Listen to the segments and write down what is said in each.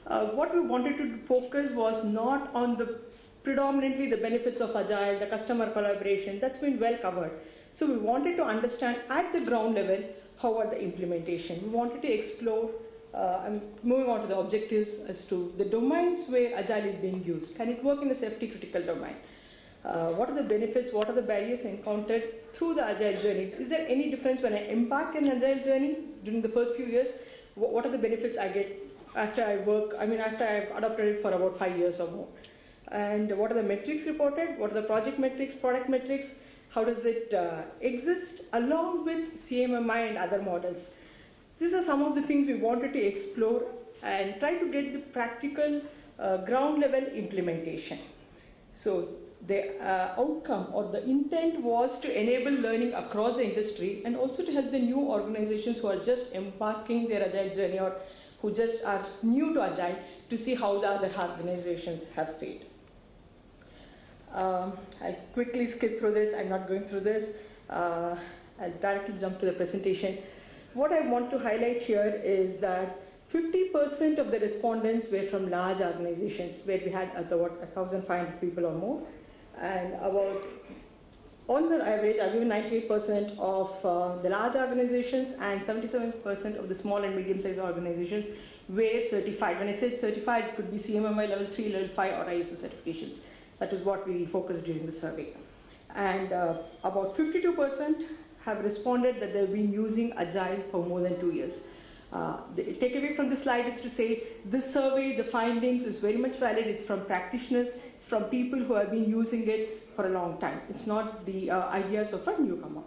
What we wanted to focus was not on the predominantly the benefits of Agile, the customer collaboration, that's been well covered. So we wanted to understand at the ground level how are the implementation. We wanted to explore, I'm moving on to the objectives as to the domains where Agile is being used. Can it work in a safety critical domain? What are the benefits, what are the barriers encountered through the Agile journey? Is there any difference when I embark in an Agile journey during the first few years? What are the benefits I get after I work, after I've adopted it for about 5 years or more? And what are the metrics reported? What are the project metrics, product metrics? How does it exist along with CMMI and other models? These are some of the things we wanted to explore and try to get the practical ground level implementation. So the outcome or the intent was to enable learning across the industry and also to help the new organizations who are just embarking their Agile journey or who just are new to Agile to see how the other organizations have fared. I'll quickly skip through this. I'm not going through this. I'll directly jump to the presentation. What I want to highlight here is that 50% of the respondents were from large organizations where we had about 1,500 people or more. And about, on the average, I've given 98% of the large organizations and 77% of the small and medium-sized organizations were certified. When I said certified, it could be CMMI level 3, level 5, or ISO certifications. That is what we focused during the survey. And about 52% have responded that they've been using Agile for more than 2 years. The takeaway from this slide is to say this survey, the findings is very much valid. It's from practitioners, it's from people who have been using it for a long time. It's not the ideas of a newcomer.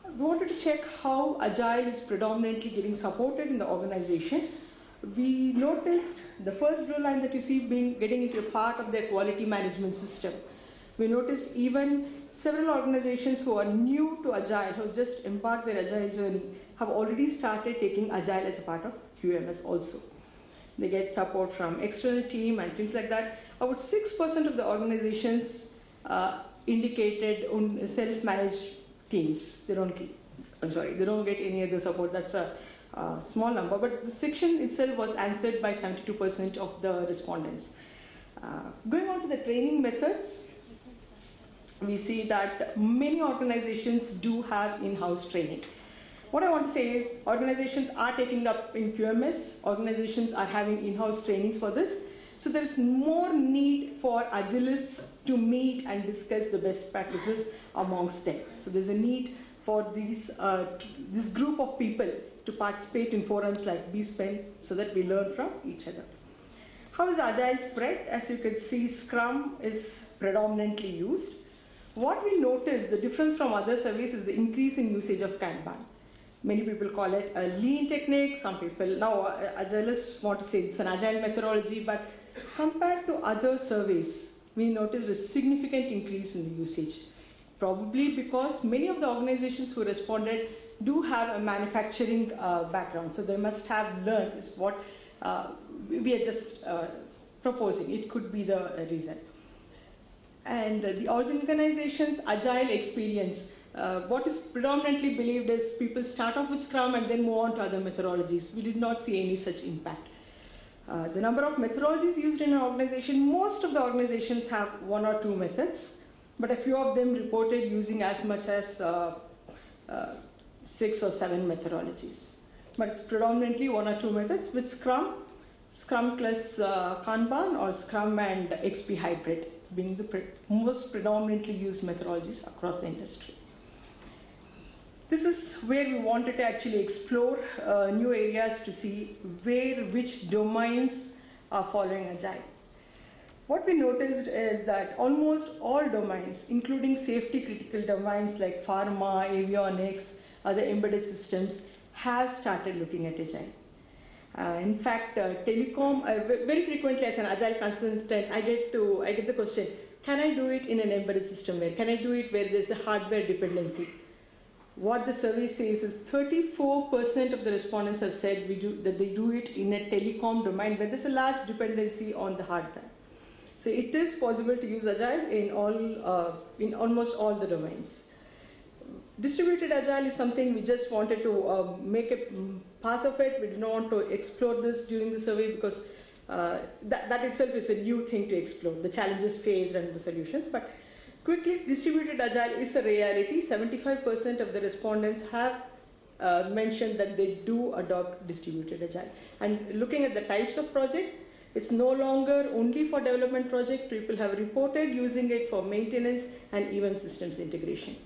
We wanted to check how Agile is predominantly getting supported in the organization. We noticed the first blue line that you see getting into a part of their quality management system. We noticed even several organizations who are new to Agile, who just embarked their Agile journey, have already started taking Agile as a part of QMS also. They get support from external team and things like that. About 6% of the organizations indicated on self-managed teams. They don't get any other support. That's a small number, but the section itself was answered by 72% of the respondents. Going on to the training methods, we see that many organizations do have in-house training. What I want to say is organizations are taking it up in QMS, organizations are having in-house trainings for this, so there is more need for Agilists to meet and discuss the best practices amongst them. So there's a need for this group of people to participate in forums like bSpend so that we learn from each other. How is Agile spread? As you can see, Scrum is predominantly used. What we notice, the difference from other surveys is the increase in usage of Kanban. Many people call it a lean technique. Some people, now Agilists want to say it's an Agile methodology, but compared to other surveys, we noticed a significant increase in the usage. Probably because many of the organizations who responded do have a manufacturing background, so they must have learned is what we are just proposing. It could be the reason. And the organization's Agile experience, what is predominantly believed is people start off with Scrum and then move on to other methodologies. We did not see any such impact. The number of methodologies used in an organization, most of the organizations have 1 or 2 methods, but a few of them reported using as much as 6 or 7 methodologies. But it's predominantly 1 or 2 methods with Scrum, Scrum plus Kanban, or Scrum and XP hybrid being the most predominantly used methodologies across the industry. This is where we wanted to actually explore new areas to see which domains are following Agile. What we noticed is that almost all domains, including safety critical domains like pharma, avionics, other embedded systems, have started looking at Agile. In fact, telecom, very frequently as an Agile consultant, I get the question, can I do it in an embedded system? Can I do it where there's a hardware dependency? What the survey says is 34% of the respondents have said that they do it in a telecom domain where there's a large dependency on the hardware. So it is possible to use Agile in almost all the domains. Distributed Agile is something we just wanted to make a pass of it. We did not want to explore this during the survey because that itself is a new thing to explore, the challenges faced and the solutions. But quickly, Distributed Agile is a reality. 75% of the respondents have mentioned that they do adopt Distributed Agile. And looking at the types of project, it's no longer only for development project. People have reported using it for maintenance and even systems integration.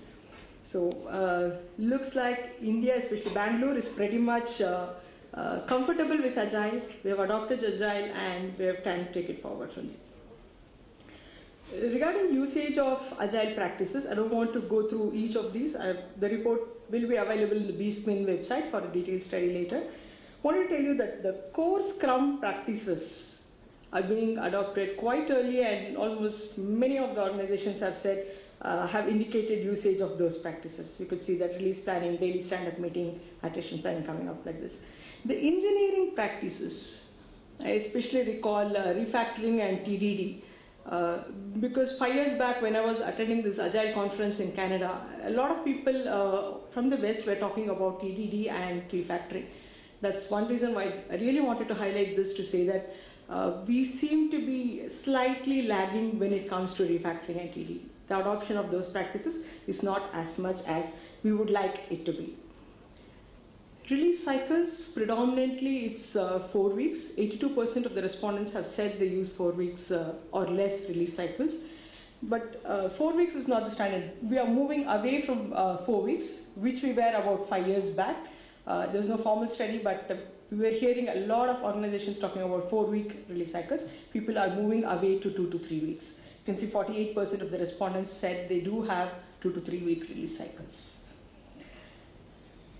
So looks like India, especially Bangalore, is pretty much comfortable with Agile. We have adopted Agile and we have time to take it forward from there. Regarding usage of Agile practices, I don't want to go through each of these. The report will be available in the BSMIN website for a detailed study later. I want to tell you that the core Scrum practices are being adopted quite early, and almost many of the organizations have said, have indicated usage of those practices. You could see that release planning, daily stand-up meeting, attrition planning coming up like this. The engineering practices, I especially recall refactoring and TDD, because 5 years back when I was attending this Agile conference in Canada, a lot of people from the West were talking about TDD and refactoring. That's one reason why I really wanted to highlight this, to say that we seem to be slightly lagging when it comes to refactoring and TDD. The adoption of those practices is not as much as we would like it to be. Release cycles, predominantly it's 4 weeks. 82% of the respondents have said they use 4 weeks or less release cycles. But 4 weeks is not the standard. We are moving away from 4 weeks, which we were about 5 years back. There's no formal study, but we were hearing a lot of organizations talking about 4-week release cycles. People are moving away to 2 to 3 weeks. You can see 48% of the respondents said they do have 2 to 3 week release cycles.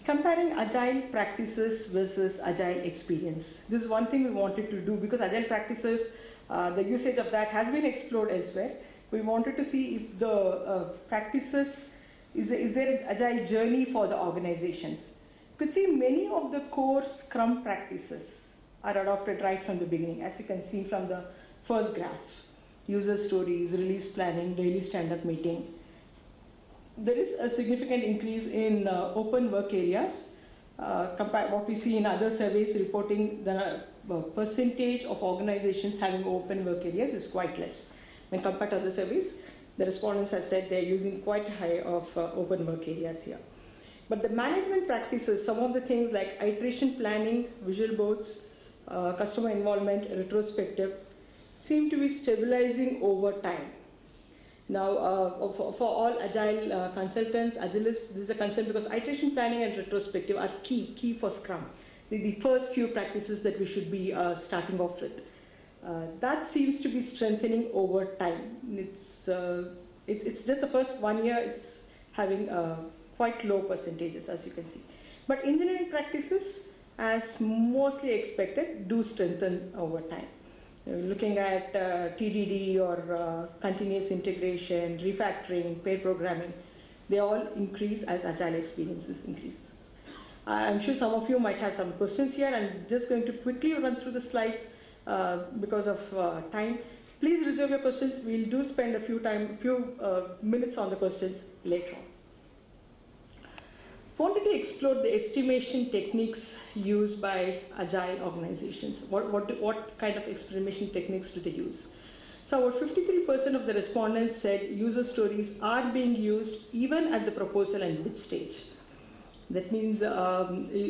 Comparing Agile practices versus Agile experience. This is one thing we wanted to do, because Agile practices, the usage of that has been explored elsewhere. We wanted to see if the practices, is there an Agile journey for the organizations. You could see many of the core Scrum practices are adopted right from the beginning, as you can see from the first graph. User stories, release planning, daily stand-up meeting. There is a significant increase in open work areas. Compared what we see in other surveys reporting, the percentage of organizations having open work areas is quite less. When compared to other surveys, the respondents have said they're using quite high of open work areas here. But the management practices, some of the things like iteration planning, visual boards, customer involvement, retrospective, seem to be stabilizing over time. Now, for all Agile consultants, Agilists, this is a concern because iteration planning and retrospective are key for Scrum. The first few practices that we should be starting off with. That seems to be strengthening over time. It's just the first 1 year, it's having quite low percentages, as you can see. But engineering practices, as mostly expected, do strengthen over time. Looking at TDD or continuous integration, refactoring, pair programming, they all increase as Agile experiences increase. I'm sure some of you might have some questions here. I'm just going to quickly run through the slides because of time. Please reserve your questions. We'll do spend a few minutes on the questions later on. Wanted to explore the estimation techniques used by Agile organizations. What kind of estimation techniques do they use? So about 53% of the respondents said user stories are being used even at the proposal and bid stage. That means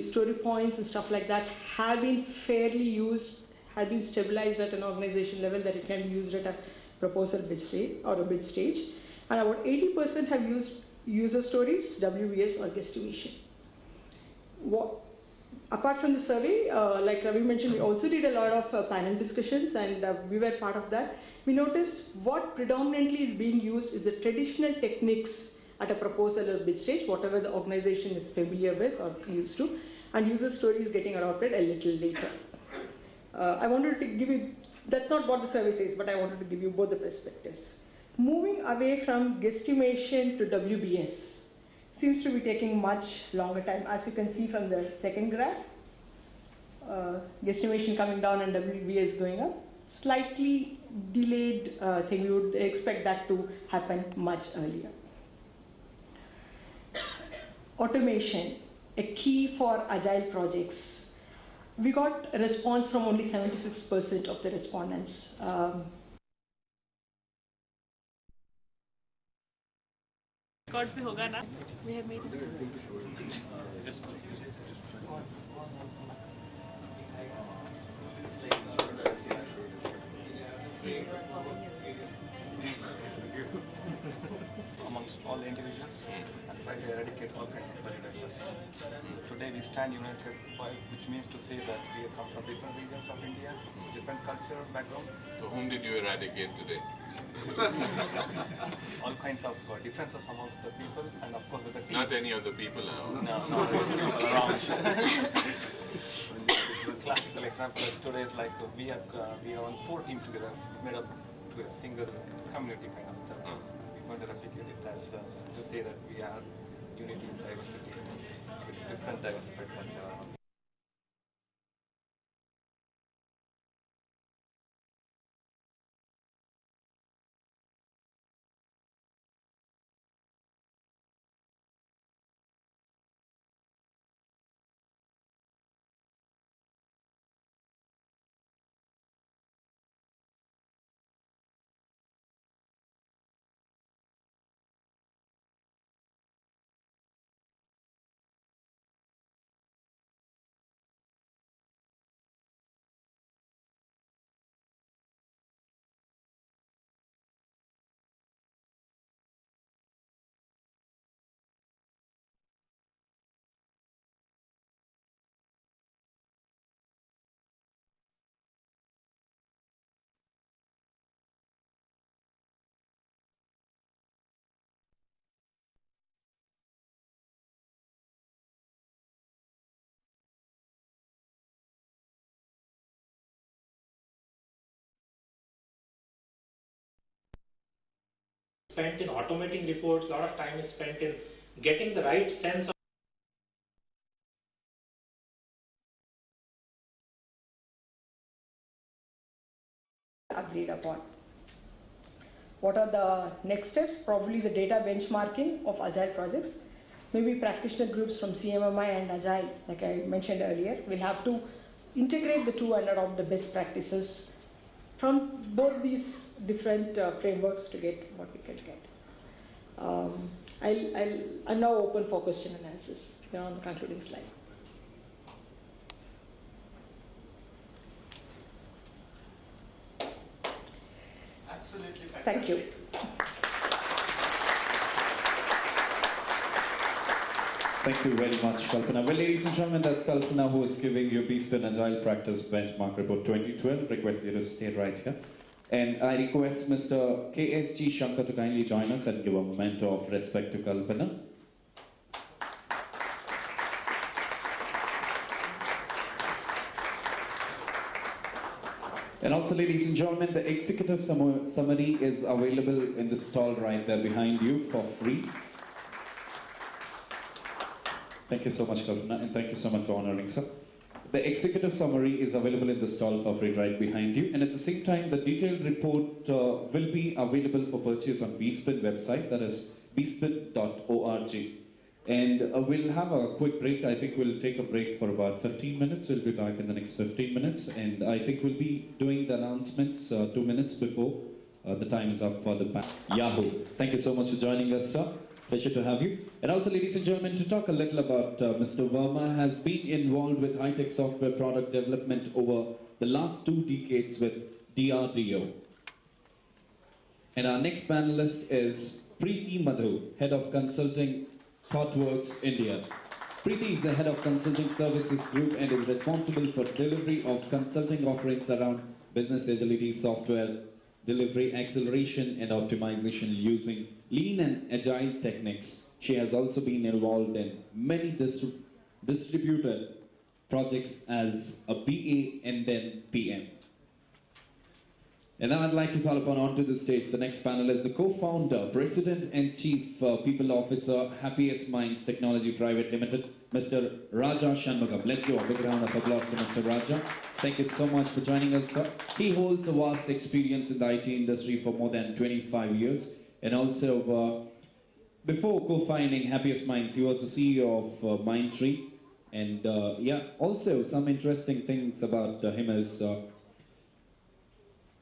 story points and stuff like that have been fairly used, have been stabilized at an organization level that it can be used at a proposal bid stage or a bid stage. And about 80% have used user stories, WBS or guesstimation. Apart from the survey, like Ravi mentioned, we also did a lot of panel discussions, and we were part of that. We noticed what predominantly is being used is the traditional techniques at a proposal or bid stage, whatever the organization is familiar with or used to, and user stories getting adopted a little later. I wanted to give you, that's not what the survey says, but I wanted to give you both the perspectives. Moving away from guesstimation to WBS seems to be taking much longer time. As you can see from the second graph, guesstimation coming down and WBS going up. Slightly delayed thing. We would expect that to happen much earlier. automation a key for agile projects? We got a response from only 76% of the respondents. Record भी होगा ना? We have made amongst all individuals and try to eradicate all kinds of prejudices. Today we stand united, which means to say that we come from different regions of India, different cultural background. So whom did you eradicate today? All kinds of differences amongst the people, and of course with the teams. Not any of the people now. No, not really people around. Classical example is today is like we are on 4 teams together, made up to a single community kind of thing. We're going to replicate it as to say that we are unity in diversity with different diversified culture. Spent in automating reports, a lot of time is spent in getting the right sense of agreed upon. What are the next steps? Probably the data benchmarking of agile projects. Maybe practitioner groups from CMMI and Agile, like I mentioned earlier, will have to integrate the two and adopt the best practices from both these different frameworks to get what we can get. I'm now open for question and answers. We're on the concluding slide. absolutely fantastic. Thank you. Thank you very much, Kalpana. Well, ladies and gentlemen, that's Kalpana who is giving you BSpin Agile Practice Benchmark Report 2012. Request you to stay right here. And I request Mr. KSG Shankar to kindly join us and give a memento of respect to Kalpana. And also, ladies and gentlemen, the executive summary is available in the stall right there behind you for free. Thank you so much, Kalpana, and thank you so much for honoring, sir. The executive summary is available in the stall for free right behind you. And at the same time, the detailed report will be available for purchase on BSpin website, that is bspin.org. And we'll have a quick break. I think we'll take a break for about 15 minutes. We'll be back in the next 15 minutes. And I think we'll be doing the announcements 2 minutes before the time is up for the panel. Yahoo! Thank you so much for joining us, sir. Pleasure to have you. And also, ladies and gentlemen, to talk a little about Mr. Verma has been involved with high-tech software product development over the last 2 decades with DRDO. And our next panelist is Preeti Madhu, Head of Consulting, ThoughtWorks India. Preeti is the Head of Consulting Services Group and is responsible for delivery of consulting offerings around business agility, software delivery, acceleration and optimization using lean and agile techniques. She has also been involved in many distributed projects as a BA and then PM. And now I'd like to call upon onto the stage the next panelist, the co-founder, President and Chief People Officer, Happiest Minds Technology Private Limited, Mr. Raja Shanmugam. Let's give a big round of applause to Mr. Raja. Thank you so much for joining us, sir. He holds a vast experience in the IT industry for more than 25 years and also before co-founding Happiest Minds, he was the CEO of Mindtree. And also some interesting things about him is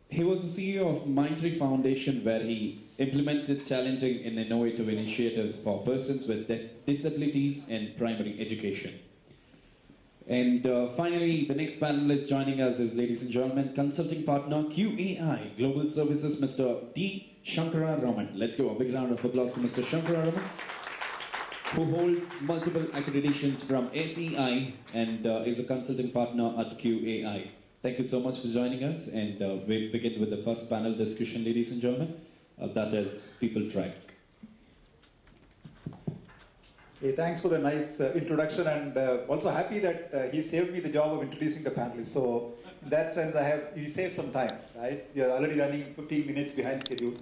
he was the CEO of Mindtree Foundation, where he implemented challenging and innovative initiatives for persons with disabilities in primary education. And finally, the next panelist joining us is, ladies and gentlemen, consulting partner QAI Global Services, Mr. D. Shankara Raman. Let's give a big round of applause to Mr. Shankara Raman, who holds multiple accreditations from SEI and is a consulting partner at QAI. Thank you so much for joining us, and we begin with the first panel discussion, ladies and gentlemen. That is People Track. Hey, thanks for the nice introduction, and also happy that he saved me the job of introducing the panelists. So in that sense, he saved some time, right? We are already running 15 minutes behind schedule.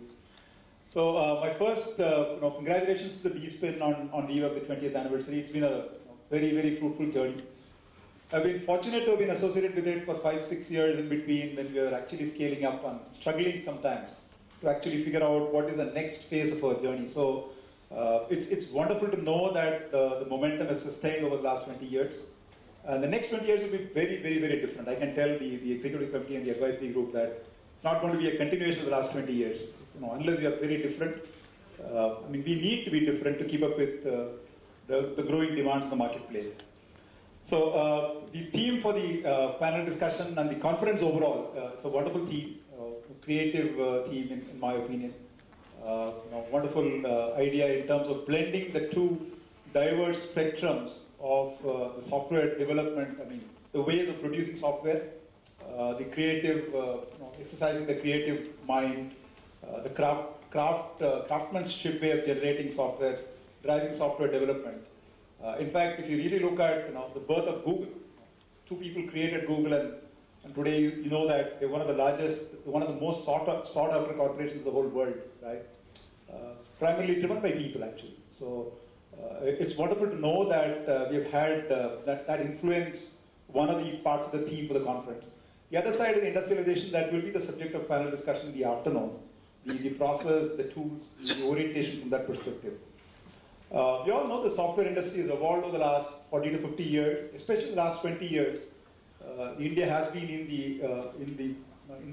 So my first, congratulations to the DSpin on the eve of the 20th anniversary. It's been a very, very fruitful journey. I've been fortunate to have been associated with it for 5-6 years in between, when we were actually scaling up and struggling sometimes to actually figure out what is the next phase of our journey. So it's wonderful to know that the momentum has sustained over the last 20 years. The next 20 years will be very, very, very different. I can tell the executive committee and the advisory group that it's not going to be a continuation of the last 20 years. Unless we are very different. We need to be different to keep up with the growing demands in the marketplace. So the theme for the panel discussion and the conference overall, it's a wonderful theme, creative theme in my opinion. Wonderful idea in terms of blending the two diverse spectrums of the software development. The ways of producing software, the creative, exercising the creative mind, the craftsmanship way of generating software, driving software development. In fact, if you really look at the birth of Google, two people created Google, and today you know that they're one of the largest, one of the most sought after corporations in the whole world, right? Primarily driven by people, actually. So it's wonderful to know that we've had that influence one of the parts of the theme for the conference. The other side of the industrialization, that will be the subject of panel discussion in the afternoon. The process, the tools, the orientation from that perspective. We all know the software industry has evolved over the last 40 to 50 years, especially the last 20 years. India has been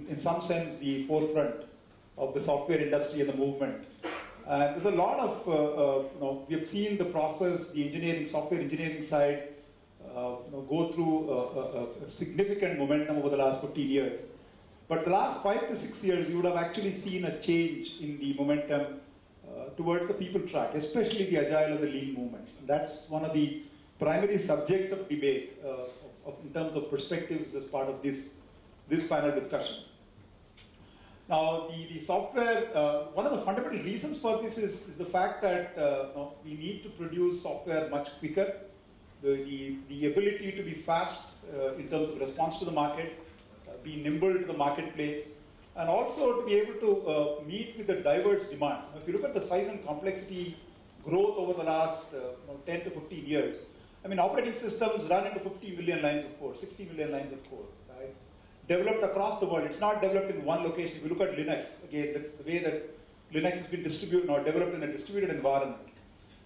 in some sense, the forefront of the software industry and the movement. And there's a lot of, we have seen the process, the engineering, software engineering side, go through a significant momentum over the last 15 years. But the last 5 to 6 years, you would have actually seen a change in the momentum towards the people track, especially the agile and the lean movements. And that's one of the primary subjects of debate in terms of perspectives as part of this panel discussion. Now, the software, one of the fundamental reasons for this is the fact that we need to produce software much quicker. The ability to be fast in terms of response to the market, be nimble to the marketplace, and also to be able to meet with the diverse demands. Now, if you look at the size and complexity growth over the last 10 to 15 years, operating systems run into 50 million lines of code, 60 million lines of code, right? Developed across the world. It's not developed in one location. If you look at Linux, again, the way that Linux has been distributed or developed in a distributed environment,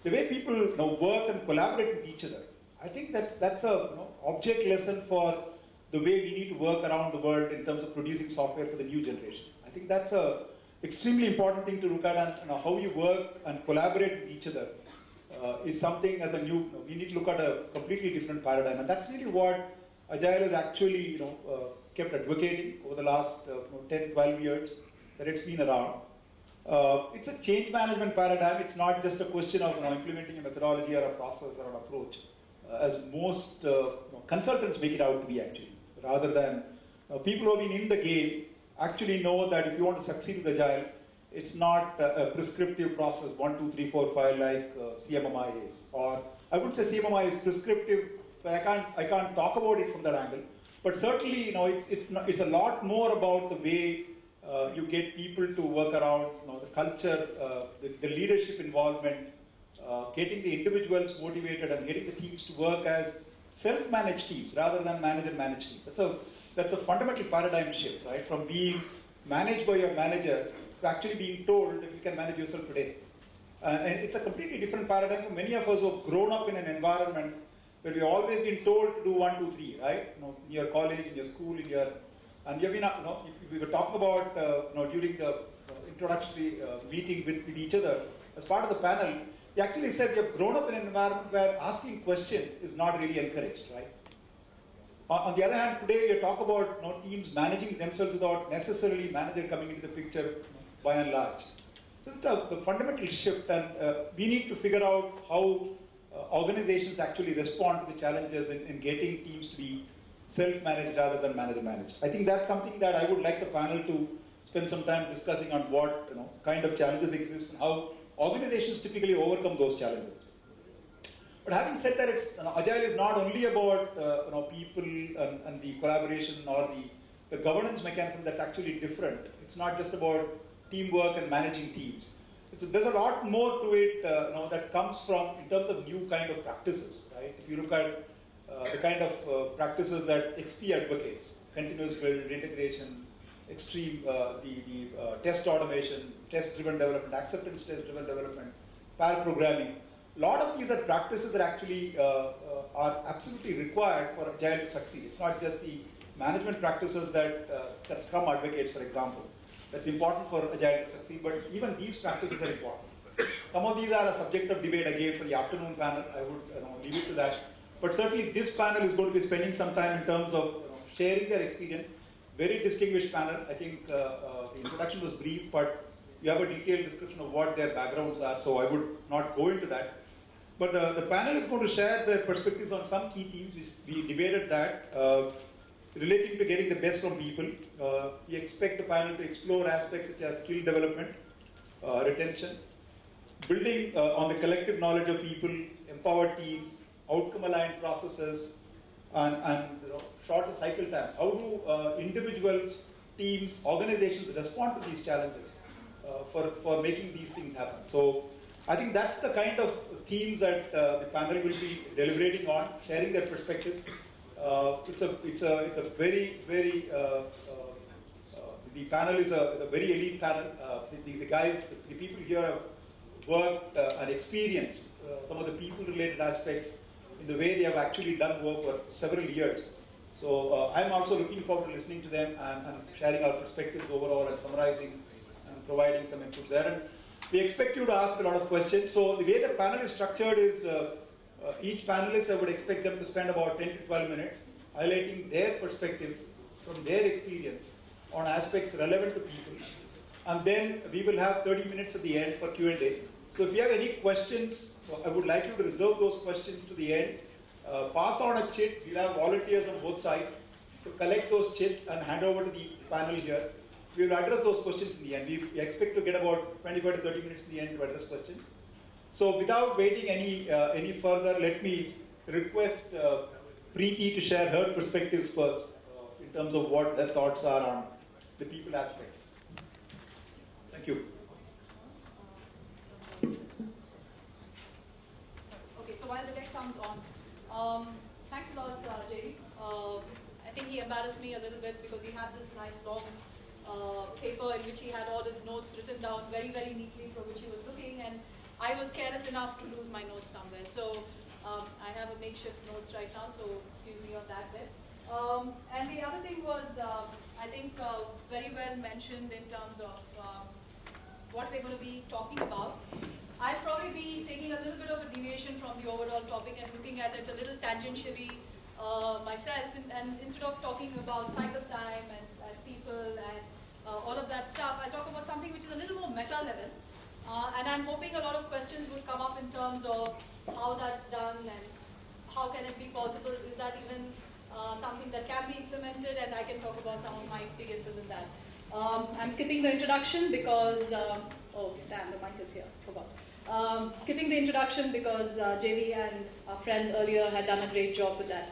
the way people work and collaborate with each other, I think that's a object lesson for the way we need to work around the world in terms of producing software for the new generation. I think that's a extremely important thing to look at, and how you work and collaborate with each other is something as we need to look at a completely different paradigm. And that's really what Agile has actually kept advocating over the last 10, 12 years that it's been around. It's a change management paradigm. It's not just a question of implementing a methodology or a process or an approach, as most consultants make it out to be actually. Rather than people who have been in the game actually know that if you want to succeed with Agile, it's not a prescriptive process, 1, 2, 3, 4, 5 like CMMI is. Or I would say CMMI is prescriptive, but I can't talk about it from that angle. But certainly, it's a lot more about the way you get people to work around, the culture, the leadership involvement, getting the individuals motivated and getting the teams to work as self-managed teams rather than manager-managed teams. That's a fundamental paradigm shift, right? From being managed by your manager to actually being told that you can manage yourself today. And it's a completely different paradigm for many of us who have grown up in an environment where we've always been told to do 1, 2, 3, right? In your college, in your school, and you've been, if we were talking about, during the introductory meeting with each other, as part of the panel, we actually said we have grown up in an environment where asking questions is not really encouraged, right? On the other hand, today we talk about teams managing themselves without necessarily manager coming into the picture by and large. So it's a fundamental shift, and we need to figure out how organizations actually respond to the challenges in getting teams to be self-managed rather than manager-managed. I think that's something that I would like the panel to spend some time discussing on what kind of challenges exist and how organizations typically overcome those challenges. But having said that, Agile is not only about people and the collaboration or the governance mechanism that's actually different. It's not just about teamwork and managing teams. There's a lot more to it that comes from in terms of new kind of practices, right? If you look at the kind of practices that XP advocates, continuous build, integration, extreme, the test automation, test-driven development, acceptance test-driven development, pair programming. A lot of these are practices that actually are absolutely required for Agile to succeed. It's not just the management practices that Scrum advocates, for example. That's important for Agile to succeed, but even these practices are important. Some of these are a subject of debate again for the afternoon panel. I would leave it to that. But certainly this panel is going to be spending some time in terms of sharing their experience. Very distinguished panel. I think the introduction was brief, but you have a detailed description of what their backgrounds are, so I would not go into that. But the panel is going to share their perspectives on some key themes. We debated that relating to getting the best from people. We expect the panel to explore aspects such as skill development, retention, building on the collective knowledge of people, empowered teams, outcome-aligned processes, and shorter cycle times. How do individuals, teams, organizations respond to these challenges for making these things happen? So I think that's the kind of themes that the panel will be deliberating on, sharing their perspectives. It's a very, very, the panel is a very elite panel. The guys, the people here have worked and experienced some of the people-related aspects in the way they have actually done work for several years. So I'm also looking forward to listening to them and sharing our perspectives overall and summarizing and providing some inputs there. And we expect you to ask a lot of questions. So the way the panel is structured is each panelist, I would expect them to spend about 10 to 12 minutes highlighting their perspectives from their experience on aspects relevant to people. And then we will have 30 minutes at the end for Q&A. So if you have any questions, I would like you to reserve those questions to the end. Pass on a chit. We'll have volunteers on both sides to collect those chits and hand over to the panel here. We will address those questions in the end. We expect to get about 25 to 30 minutes in the end to address questions. So without waiting any further, let me request Preeti to share her perspectives first in terms of what her thoughts are on the people aspects. Thank you. Okay, so while the deck comes on, thanks a lot, Jay. I think he embarrassed me a little bit because he had this nice long paper in which he had all his notes written down very, very neatly for which he was looking, and I was careless enough to lose my notes somewhere. So I have a makeshift notes right now, so excuse me on that bit. And the other thing was, I think very well mentioned in terms of what we're going to be talking about. I'll probably be taking a little bit of a deviation from the overall topic and looking at it a little tangentially myself. And instead of talking about cycle time and people and all of that stuff, I'll talk about something which is a little more meta level. And I'm hoping a lot of questions would come up in terms of how that's done and how can it be possible. Is that even something that can be implemented? And I can talk about some of my experiences in that. I'm skipping the introduction because, oh damn, the mic is here, forgot. Skipping the introduction because JV and our friend earlier had done a great job with that.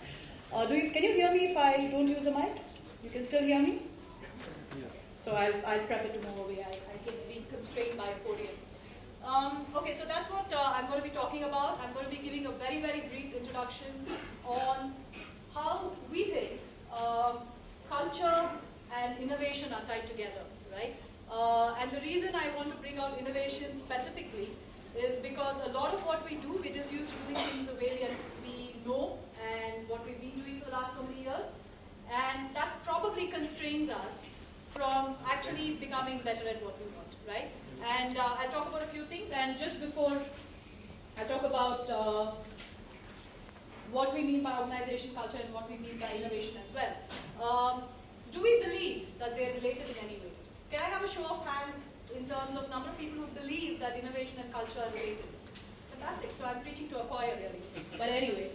Can you hear me if I don't use the mic? You can still hear me? Yes. So I'll prep it to move away. I can be constrained by a podium. Okay, so that's what I'm going to be talking about. I'm going to be giving a very, very brief introduction on how we think culture and innovation are tied together, right? And the reason I want to bring out innovation specifically is because a lot of what we do, we're just used to doing things the way we know and what we've been doing for the last so many years. And that probably constrains us from actually becoming better at what we want, right? And I'll talk about a few things. And just before I talk about what we mean by organization culture and what we mean by innovation as well. Do we believe that they're related in any way? Can I have a show of hands in terms of number of people who believe that innovation and culture are related? Fantastic. So I'm preaching to a choir really. But anyway,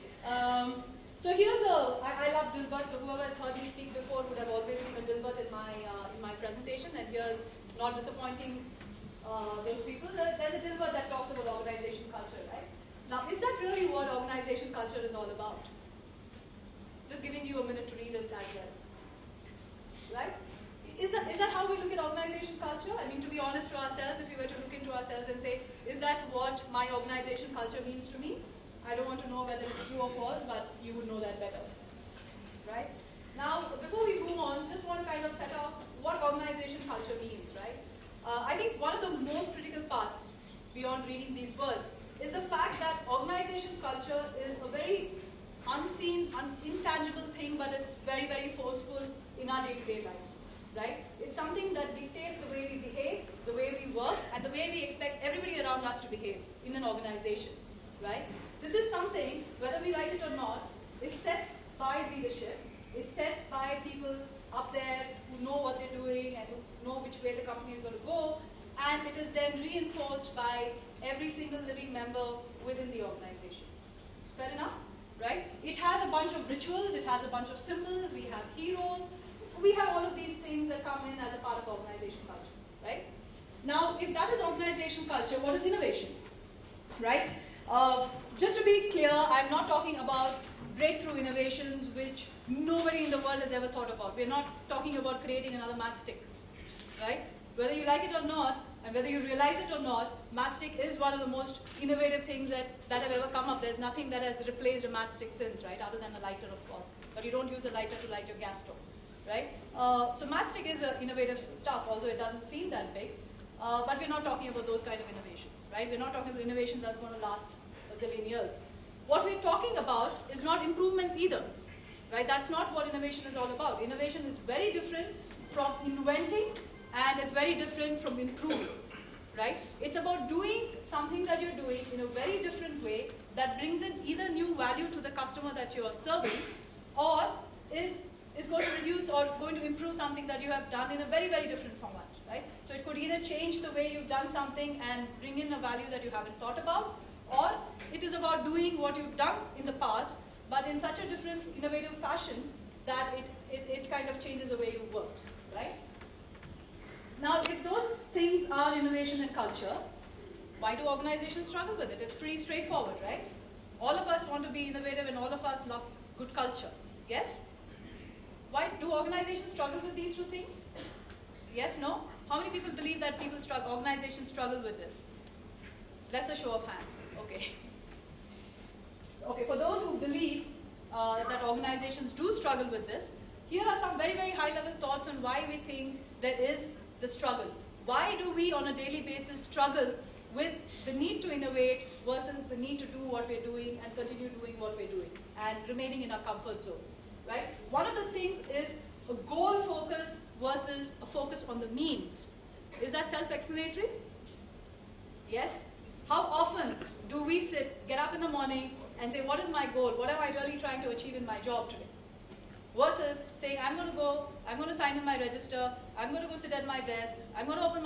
so here's I love Dilbert. So whoever has heard me speak before would have always seen a Dilbert in my presentation. And here's not disappointing those people. There's a Dilbert that talks about organization culture, right? Now, is that really what organization culture is all about? Just giving you a minute to read it as well. Right? Is that how we look at organization culture? I mean, to be honest to ourselves, if we were to look into ourselves and say, is that what my organization culture means to me? I don't want to know whether it's true or false, but you would know that better. Right? Now, before we move on, just want to kind of set up what organization culture means, right? I think one of the most critical parts, beyond reading these words, is the fact that organization culture is a very unseen, intangible thing, but it's very, very forceful in our day-to-day lives, right? It's something that dictates the way we behave, the way we work, and the way we expect everybody around us to behave in an organization, right? This is something, whether we like it or not, is set by leadership, is set by people up there who know what they're doing and who know which way the company is going to go, and it is then reinforced by every single living member within the organization. Fair enough? Right? It has a bunch of rituals, it has a bunch of symbols, we have heroes, we have all of these things that come in as a part of organization culture, right? Now, if that is organization culture, what is innovation? Right? Just to be clear, I'm not talking about breakthrough innovations which nobody in the world has ever thought about. We're not talking about creating another matchstick, right? Whether you like it or not, and whether you realize it or not, matchstick is one of the most innovative things that have ever come up. There's nothing that has replaced a matchstick since, right? Other than a lighter, of course. But you don't use a lighter to light your gas stove, right? So matchstick is innovative stuff, although it doesn't seem that big. But we're not talking about those kind of innovations, right? We're not talking about innovations that's going to last a zillion years. What we're talking about is not improvements either, right? That's not what innovation is all about. Innovation is very different from inventing, and it's very different from improving, right? It's about doing something that you're doing in a very different way that brings in either new value to the customer that you're serving, or is going to reduce or going to improve something that you have done in a very, very different format, right? So it could either change the way you've done something and bring in a value that you haven't thought about, or it is about doing what you've done in the past, but in such a different, innovative fashion that it kind of changes the way you worked, right? Now, if those things are innovation and culture, why do organizations struggle with it? It's pretty straightforward, right? All of us want to be innovative and all of us love good culture. Yes? Why do organizations struggle with these two things? Yes, no? How many people believe that organizations struggle with this? Let's a show of hands. Okay. Okay, for those who believe that organizations do struggle with this, here are some very, very high-level thoughts on why we think there is the struggle. Why do we on a daily basis struggle with the need to innovate versus the need to do what we're doing and continue doing what we're doing and remaining in our comfort zone, right? One of the things is a goal focus versus a focus on the means. Is that self-explanatory? Yes? How often do we get up in the morning and say, what is my goal? What am I really trying to achieve in my job today? Versus saying, I'm going to sign in my register, I'm going to go sit at my desk, I'm going to open